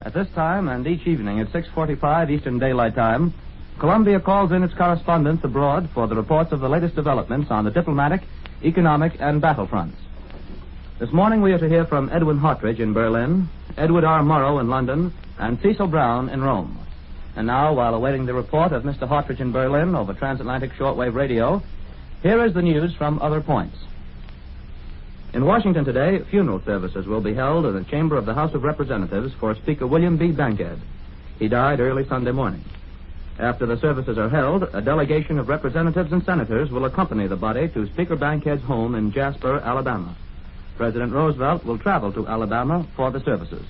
At this time and each evening at 6:45 Eastern Daylight Time, Columbia calls in its correspondents abroad for the reports of the latest developments on the diplomatic, economic, and battle fronts. This morning we are to hear from Edwin Hartridge in Berlin, Edward R. Morrow in London, and Cecil Brown in Rome. And now, while awaiting the report of Mr. Hartridge in Berlin over transatlantic shortwave radio, here is the news from other points. In Washington today, funeral services will be held in the chamber of the House of Representatives for Speaker William B. Bankhead. He died early Sunday morning. After the services are held, a delegation of representatives and senators will accompany the body to Speaker Bankhead's home in Jasper, Alabama. President Roosevelt will travel to Alabama for the services.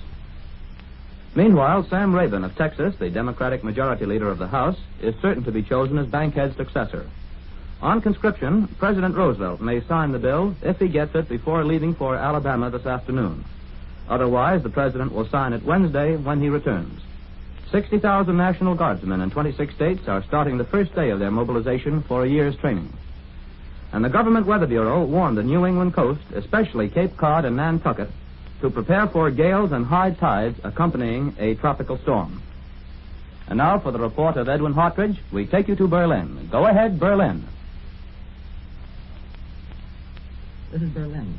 Meanwhile, Sam Rabin of Texas, the Democratic majority leader of the House, is certain to be chosen as Bankhead's successor. On conscription, President Roosevelt may sign the bill if he gets it before leaving for Alabama this afternoon. Otherwise, the president will sign it Wednesday when he returns. 60,000 National Guardsmen in 26 states are starting the first day of their mobilization for a year's training. And the Government Weather Bureau warned the New England coast, especially Cape Cod and Nantucket, to prepare for gales and high tides accompanying a tropical storm. And now for the report of Edwin Hartridge, we take you to Berlin. Go ahead, Berlin. This is Berlin.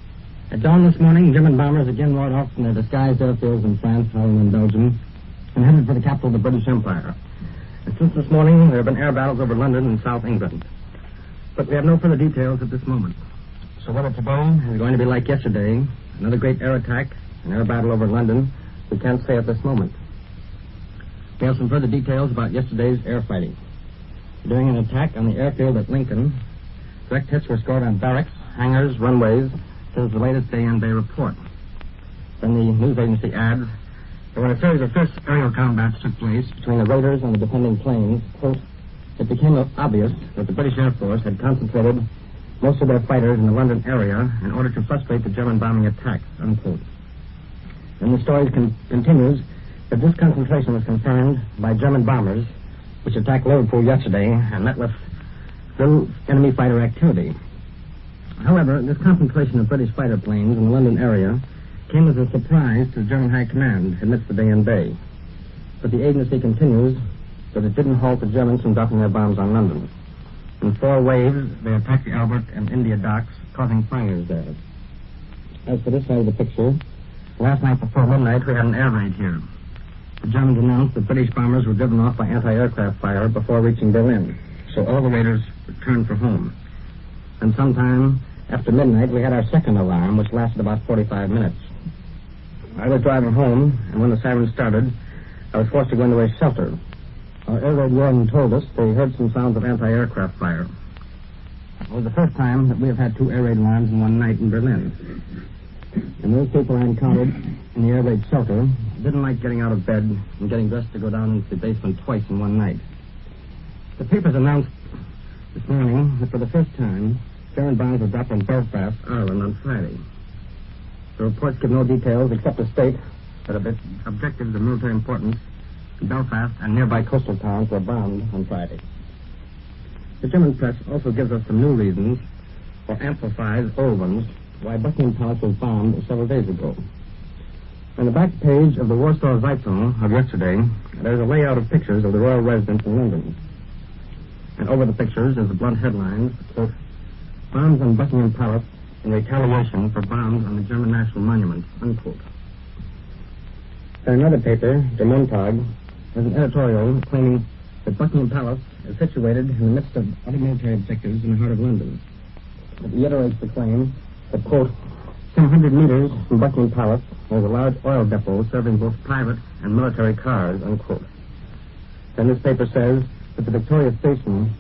At dawn this morning, German bombers again roared off from their disguised airfields in France, Holland, and Belgium, and headed for the capital of the British Empire. And since this morning, there have been air battles over London and South England. But we have no further details at this moment. So whether today is going to be like yesterday, another great air attack, an air battle over London, we can't say at this moment. We have some further details about yesterday's air fighting. During an attack on the airfield at Lincoln, direct hits were scored on barracks, hangars, runways, since the latest day-on-day report. Then the news agency adds that when a series of fierce aerial combats took place between the raiders and the defending planes, quote, it became obvious that the British Air Force had concentrated most of their fighters in the London area in order to frustrate the German bombing attacks, unquote. And the story continues that this concentration was confirmed by German bombers, which attacked Liverpool yesterday and met with little enemy fighter activity. However, this concentration of British fighter planes in the London area came as a surprise to the German High Command amidst the day. But the agency continues that it didn't halt the Germans from dropping their bombs on London. In 4 waves, they attacked the Albert and India docks, causing fires there. As for this side of the picture, last night before midnight, we had an air raid here. The Germans announced that British bombers were driven off by anti-aircraft fire before reaching Berlin, so all the raiders returned for home. And sometime after midnight, we had our second alarm, which lasted about 45 minutes. I was driving home, and when the siren started, I was forced to go into a shelter. Our air raid warden told us they heard some sounds of anti-aircraft fire. It was the first time that we have had 2 air raid alarms in one night in Berlin. And those people I encountered in the air raid shelter didn't like getting out of bed and getting dressed to go down into the basement twice in one night. The papers announced this morning that for the first time, German bombs were dropped on Belfast, Ireland, on Friday. The reports give no details except to state that objectives of military importance in Belfast and nearby coastal towns were bombed on Friday. The German press also gives us some new reasons, or amplifies old ones, why Buckingham Palace was bombed several days ago. On the back page of the Warsaw Zeitung of yesterday, there's a layout of pictures of the royal residence in London. And over the pictures is the blunt headlines, quote, bombs on Buckingham Palace in retaliation for bombs on the German National Monument, unquote. And another paper, Der Montag, has an editorial claiming that Buckingham Palace is situated in the midst of other military objectives in the heart of London. It reiterates the claim that, quote, some 100 meters from Buckingham Palace there's a large oil depot serving both private and military cars, unquote. Then this paper says that the Victoria Station,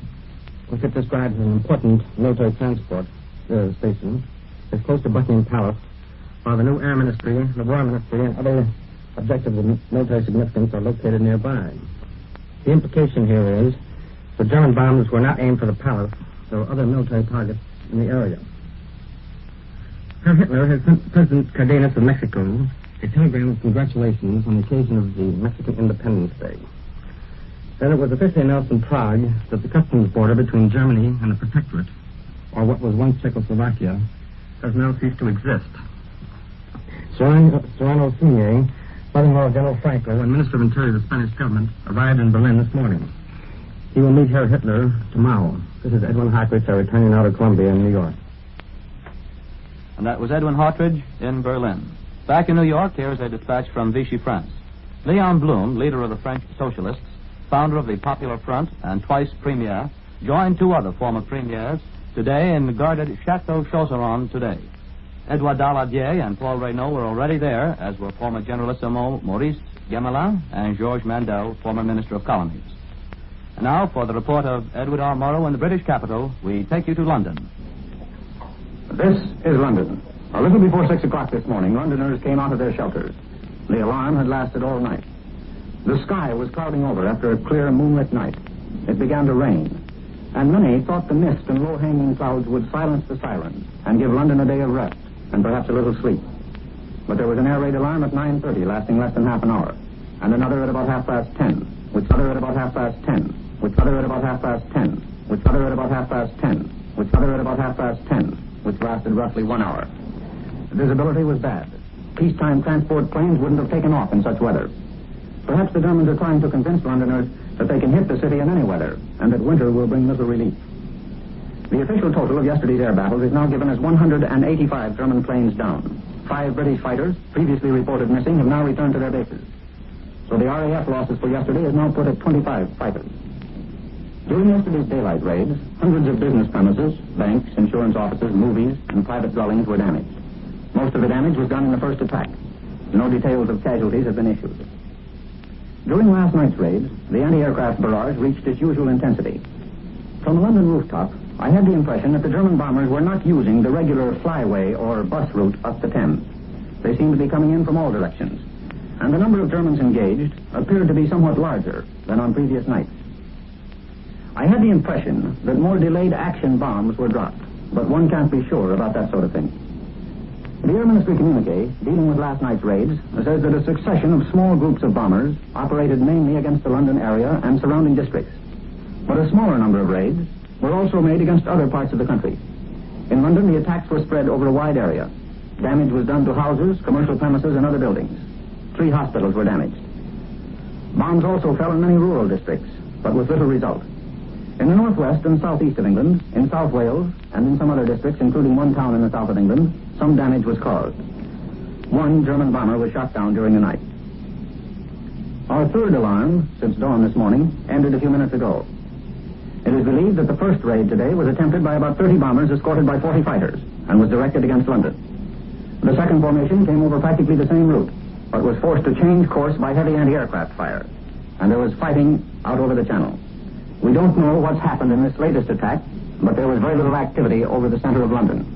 which it describes as an important military transport station, is close to Buckingham Palace, while the new Air Ministry, the War Ministry, and other objectives of military significance are located nearby. The implication here is the German bombs were not aimed for the palace. There were other military targets in the area. Herr Hitler has sent President Cardenas of Mexico a telegram of congratulations on the occasion of the Mexican Independence Day. Then it was officially announced in Prague that the customs border between Germany and the Protectorate, or what was once Czechoslovakia, has now ceased to exist. Serrano Sunier Brother-in-law General Franco and Minister of Interior of the Spanish government arrived in Berlin this morning. He will meet Herr Hitler tomorrow. This is Edwin Hartridge, returning out of Columbia in New York. And that was Edwin Hartridge in Berlin. Back in New York, here's a dispatch from Vichy, France. Leon Blum, leader of the French Socialists, founder of the Popular Front and twice premier, joined two other former premiers today in the guarded Chateau Chauceron today. Edouard Daladier and Paul Reynaud were already there, as were former Generalissimo Maurice Gemelin and Georges Mandel, former Minister of Colonies. And now, for the report of Edward R. Morrow in the British capital, we take you to London. This is London. A little before 6 o'clock this morning, Londoners came out of their shelters. The alarm had lasted all night. The sky was clouding over after a clear moonlit night. It began to rain, and many thought the mist and low-hanging clouds would silence the sirens and give London a day of rest and perhaps a little sleep. But there was an air raid alarm at 9:30, lasting less than half an hour, and another at about 10:30, which other at about 10:30, which other at about 10:30, which other at about 10:30, which other at about 10:30, which lasted roughly 1 hour. The visibility was bad. Peacetime transport planes wouldn't have taken off in such weather. Perhaps the Germans are trying to convince Londoners that they can hit the city in any weather, and that winter will bring little relief. The official total of yesterday's air battles is now given as 185 German planes down. 5 British fighters, previously reported missing, have now returned to their bases. So the RAF losses for yesterday is now put at 25 fighters. During yesterday's daylight raids, hundreds of business premises, banks, insurance offices, movies, and private dwellings were damaged. Most of the damage was done in the first attack. No details of casualties have been issued. During last night's raids, the anti-aircraft barrage reached its usual intensity. From the London rooftop, I had the impression that the German bombers were not using the regular flyway or bus route up the Thames. They seemed to be coming in from all directions, and the number of Germans engaged appeared to be somewhat larger than on previous nights. I had the impression that more delayed action bombs were dropped, but one can't be sure about that sort of thing. The Air Ministry communique, dealing with last night's raids, says that a succession of small groups of bombers operated mainly against the London area and surrounding districts. But a smaller number of raids were also made against other parts of the country. In London, the attacks were spread over a wide area. Damage was done to houses, commercial premises, and other buildings. 3 hospitals were damaged. Bombs also fell in many rural districts, but with little result. In the northwest and southeast of England, in South Wales, and in some other districts, including one town in the south of England, some damage was caused. 1 German bomber was shot down during the night. Our third alarm, since dawn this morning, ended a few minutes ago. It is believed that the first raid today was attempted by about 30 bombers escorted by 40 fighters and was directed against London. The second formation came over practically the same route, but was forced to change course by heavy anti-aircraft fire, and there was fighting out over the Channel. We don't know what's happened in this latest attack, but there was very little activity over the center of London.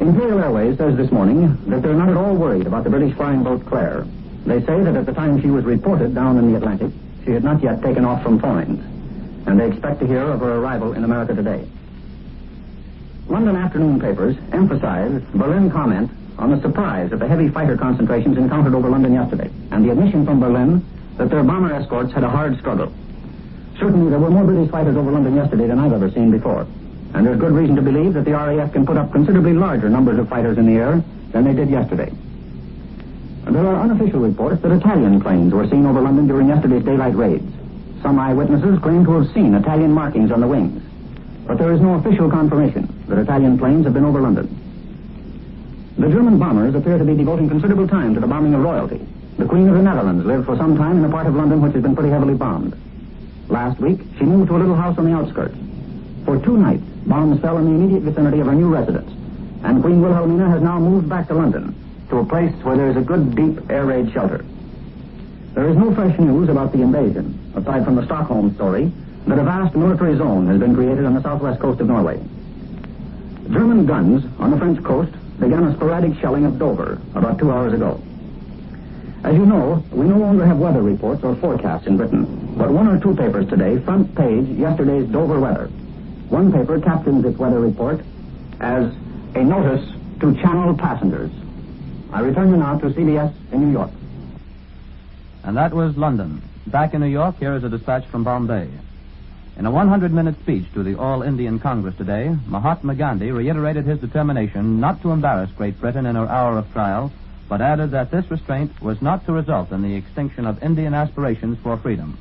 Imperial Airways says this morning that they're not at all worried about the British flying boat Clare. They say that at the time she was reported down in the Atlantic, she had not yet taken off from Foynes, and they expect to hear of her arrival in America today. London afternoon papers emphasize Berlin comment on the surprise at the heavy fighter concentrations encountered over London yesterday, and the admission from Berlin that their bomber escorts had a hard struggle. Certainly there were more British fighters over London yesterday than I've ever seen before, and there's good reason to believe that the RAF can put up considerably larger numbers of fighters in the air than they did yesterday. And there are unofficial reports that Italian planes were seen over London during yesterday's daylight raids. Some eyewitnesses claim to have seen Italian markings on the wings, but there is no official confirmation that Italian planes have been over London. The German bombers appear to be devoting considerable time to the bombing of royalty. The Queen of the Netherlands lived for some time in a part of London which has been pretty heavily bombed. Last week, she moved to a little house on the outskirts. For 2 nights, bombs fell in the immediate vicinity of her new residence, and Queen Wilhelmina has now moved back to London, to a place where there is a good, deep air raid shelter. There is no fresh news about the invasion, aside from the Stockholm story, that a vast military zone has been created on the southwest coast of Norway. German guns on the French coast began a sporadic shelling of Dover about 2 hours ago. As you know, we no longer have weather reports or forecasts in Britain, but 1 or 2 papers today front page yesterday's Dover weather. One paper captions its weather report as a notice to Channel passengers. I return you now to CBS in New York. And that was London. Back in New York, here is a dispatch from Bombay. In a 100-minute speech to the All-Indian Congress today, Mahatma Gandhi reiterated his determination not to embarrass Great Britain in her hour of trial but added that this restraint was not to result in the extinction of Indian aspirations for freedom.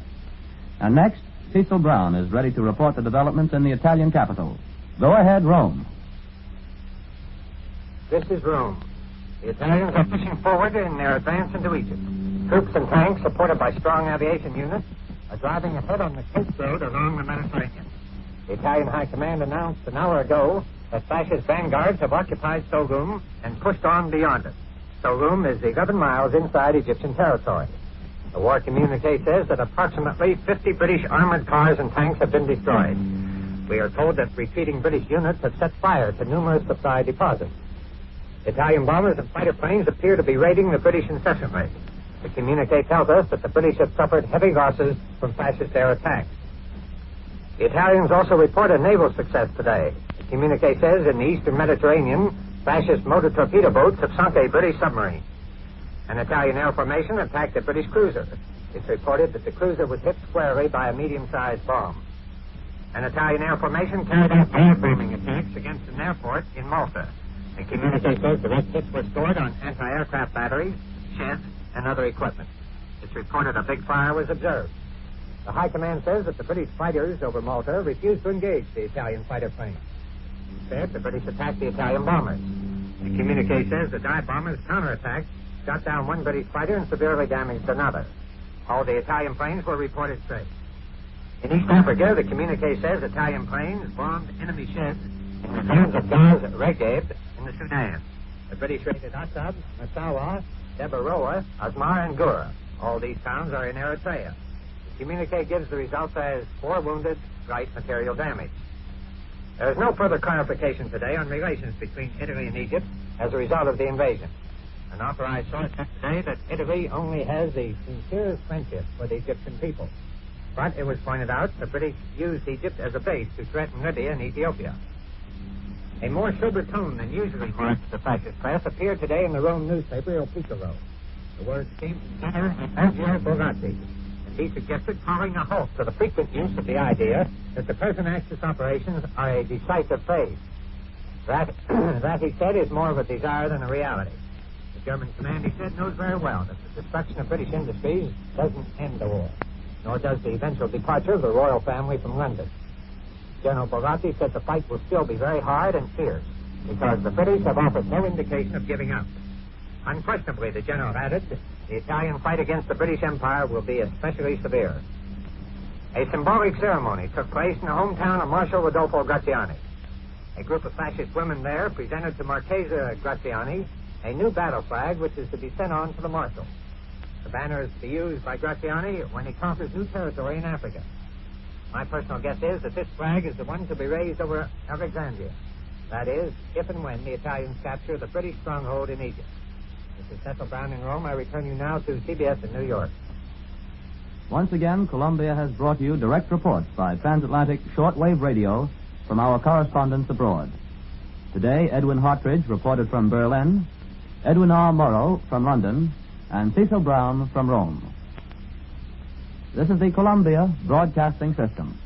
And next, Cecil Brown is ready to report the developments in the Italian capital. Go ahead, Rome. This is Rome. The Italians are pushing forward in their advance into Egypt. Troops and tanks, supported by strong aviation units, are driving ahead on the Cape Road along the Mediterranean. The Italian High Command announced an hour ago that fascist vanguards have occupied Sogum and pushed on beyond it. Sogum is 11 miles inside Egyptian territory. The war communique says that approximately 50 British armored cars and tanks have been destroyed. We are told that retreating British units have set fire to numerous supply deposits. Italian bombers and fighter planes appear to be raiding the British incessantly. The communique tells us that the British have suffered heavy losses from fascist air attacks. The Italians also report a naval success today. The communique says in the eastern Mediterranean, fascist motor torpedo boats have sunk a British submarine. An Italian air formation attacked a British cruiser. It's reported that the cruiser was hit squarely by a medium-sized bomb. An Italian air formation carried out air bombing attacks against an airport in Malta. The communique says the wrecked hits were stored on anti-aircraft batteries, sheds, and other equipment. It's reported a big fire was observed. The High Command says that the British fighters over Malta refused to engage the Italian fighter planes. Instead, the British attacked the Italian bombers. The communique says the dive bombers counterattacked, shot down one British fighter, and severely damaged another. All the Italian planes were reported straight. In East Africa, the communique says Italian planes bombed enemy sheds in the towns of Gaz Regeb in the Sudan. The British raided Assab, Massawa, Debaroa, Asmar, and Gura. All these towns are in Eritrea. The communique gives the results as 4 wounded, slight material damage. There is no further clarification today on relations between Italy and Egypt as a result of the invasion. An authorized source said today that Italy only has a sincere friendship for the Egyptian people. But it was pointed out the British used Egypt as a base to threaten Libya and Ethiopia. A more sober tone than usually marks the fascist press appeared today in the Rome newspaper Il Piccolo. The words came from Senator Angelo Bogatti, and he suggested calling a halt to the frequent use of the idea that the present Axis operations are a decisive phase. That, he said, is more of a desire than a reality. The German command, he said, knows very well that the destruction of British industries doesn't end the war, nor does the eventual departure of the royal family from London. General Bogatti said the fight will still be very hard and fierce because the British have offered no indication of giving up. Unquestionably, the general added, the Italian fight against the British Empire will be especially severe. A symbolic ceremony took place in the hometown of Marshal Rodolfo Graziani. A group of fascist women there presented to Marchesa Graziani a new battle flag which is to be sent on to the Marshal. The banner is to be used by Graziani when he conquers new territory in Africa. My personal guess is that this flag is the one to be raised over Alexandria. That is, if and when the Italians capture the British stronghold in Egypt. This is Cecil Brown in Rome. I return you now to CBS in New York. Once again, Columbia has brought you direct reports by transatlantic shortwave radio from our correspondents abroad. Today, Edwin Hartridge reported from Berlin, Edwin R. Morrow from London, and Cecil Brown from Rome. This is the Columbia Broadcasting System.